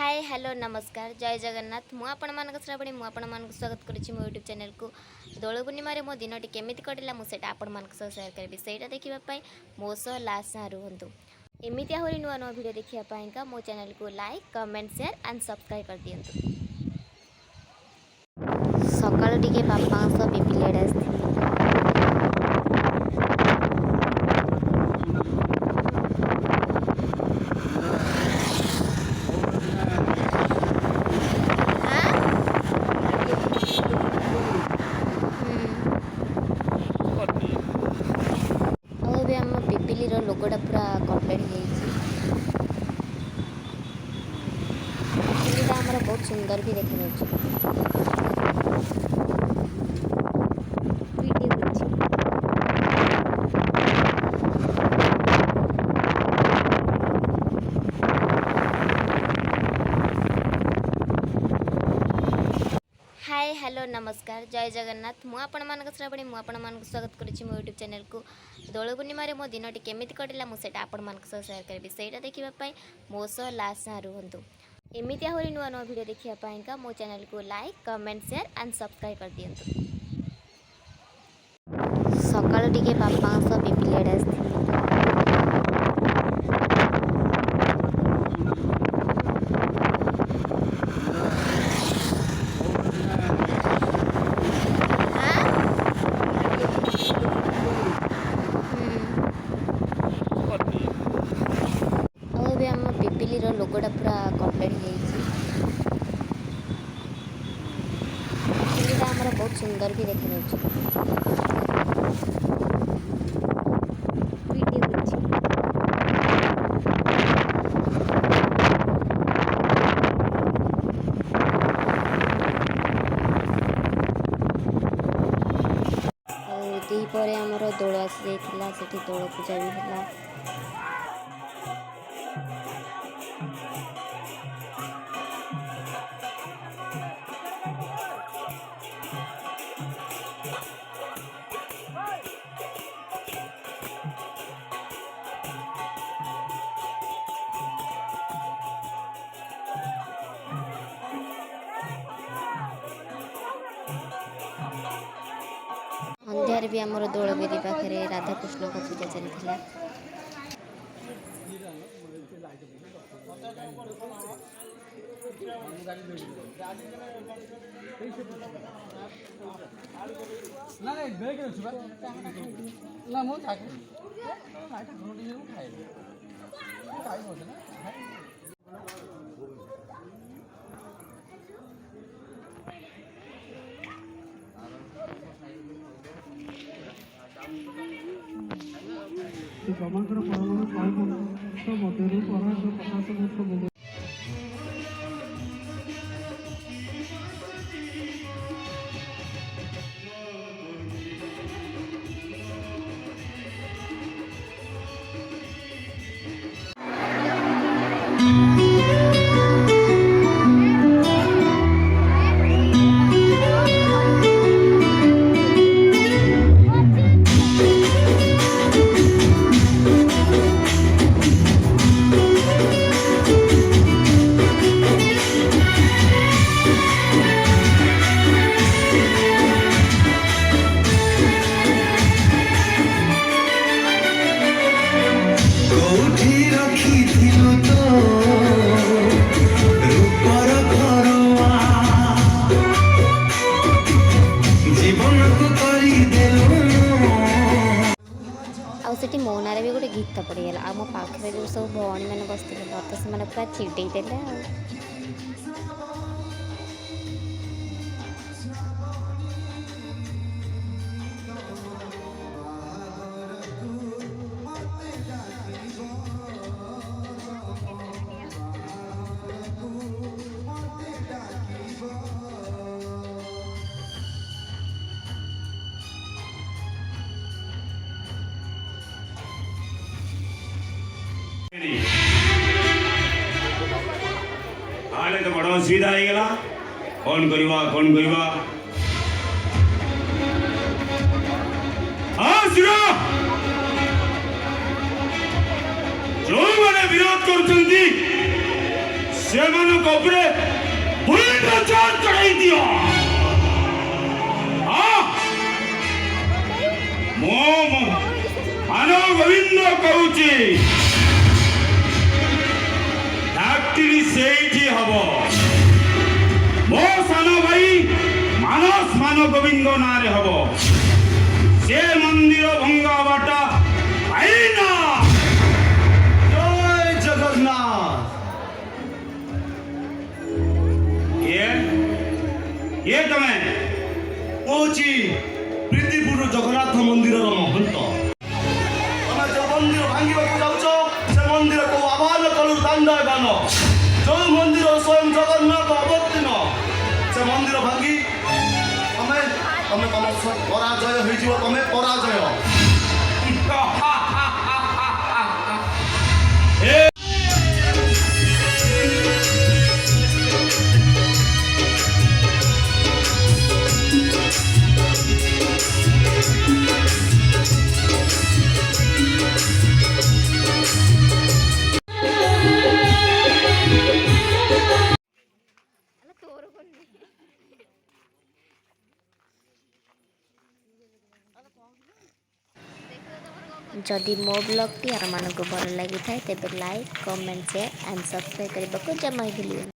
Hi hello नमस्कार जय जगन्नाथ मु आपण मान श्रावणी मु आपण मान स्वागत करुच्ची मो यूट्यूब चैनल को दोल पूर्णिम मो दिन केमी कटिला मुझे आपण मान सेयार करी से देखा मो सह लास्ट ना रुहतु एमती आहरी नुआ नुआ भिड देखापी मो चैनल को like comment share and subscribe कर दिंतु। सकाल टिके बापा सह पिपिलियाडे आसती आम पिपिली लोगोटा पूरा कम्प्लीट होमर बहुत सुंदर भी देखा हाय हेलो नमस्कार जय जगन्नाथ मु आपण मान श्रावणी मु आपण मान स्वागत करुच्ची मो यूट्यूब चैनल को दोल पूर्णिम मो दिन केमी कटिला मुझे आपण मान सेयार करी से देखा मो सह लास्ट ना रुहतु एमती आहरी नुआ नुआ भिड देखापी मो चैनल को like comment share and subscribe कर दिंतु। सकाल टिके बापा सह पिपिलियाडे आसती आम पिपिली लोगोटा पूरा कम्प्लीट होमर बहुत सुंदर भी देखा दीपर आमर दोल आसी जाइला से दोल पूजा भी है। अंधार भी आमर दोलबेरी पाखे राधाकृष्ण का पूजा चलता ସମଗ୍ର ପରମାଣୁ ଶହେ ମଧ୍ୟରୁ ପରମାଣୁ 50 ବର୍ଷ आउट मोना भी गोटे गीत पड़गला आ मो पाखे जो सब भौणी मैंने बसते मत से पूरा चिड़े देले। तो बड़ा असुविधा होगा कौन करवा जो मैंने विरोध कर ସେମାନଙ୍କ ଉପରେ ବୁଲେଟ ଚାର୍ଜ ଚଢାଇ ଦିଅ। ମୁଁ ମାନବ ଗୋବିନ୍ଦ କହୁଛି, ଡାକ୍ତରୀ ସେଇଠି ହବ। ମୋ ସାନ ଭାଇ ମାନସ ମାନ ଗୋବିନ୍ଦ ନାଁରେ ହବ। ସେ ମନ୍ଦିର ଭଙ୍ଗା ବାଟା ଆଇନା। ଜୟ ଜଗନ୍ନାଥ। କିଏ ତମେ? କହୁଛି ପ୍ରୀତିପୁର ଜଗନ୍ନାଥ ମନ୍ଦିରର ମହନ୍ତ। ତମେ ଯୋଉ ମନ୍ଦିର ଭାଙ୍ଗିବାକୁ ଯାଉଛ, ସେ ମନ୍ଦିର କୋଉ ଆହ୍ୱାନ କଲୁ ଦାଣ୍ଡାୟମାନ। ଯୋଉ ମନ୍ଦିର ସ୍ୱୟଂ ଜଗନ୍ନାଥ ଅବତୀର୍ଣ୍ଣ, ସେ ମନ୍ଦିର ଭାଙ୍ଗି ତମେ ତମ ପରାଜୟ ହେଇଯିବ। ତମେ ପରାଜୟ। जदि मो ब्लॉग टी आपको भल लगी था तेज like comment share and subscribe करने को जमा भूलिए।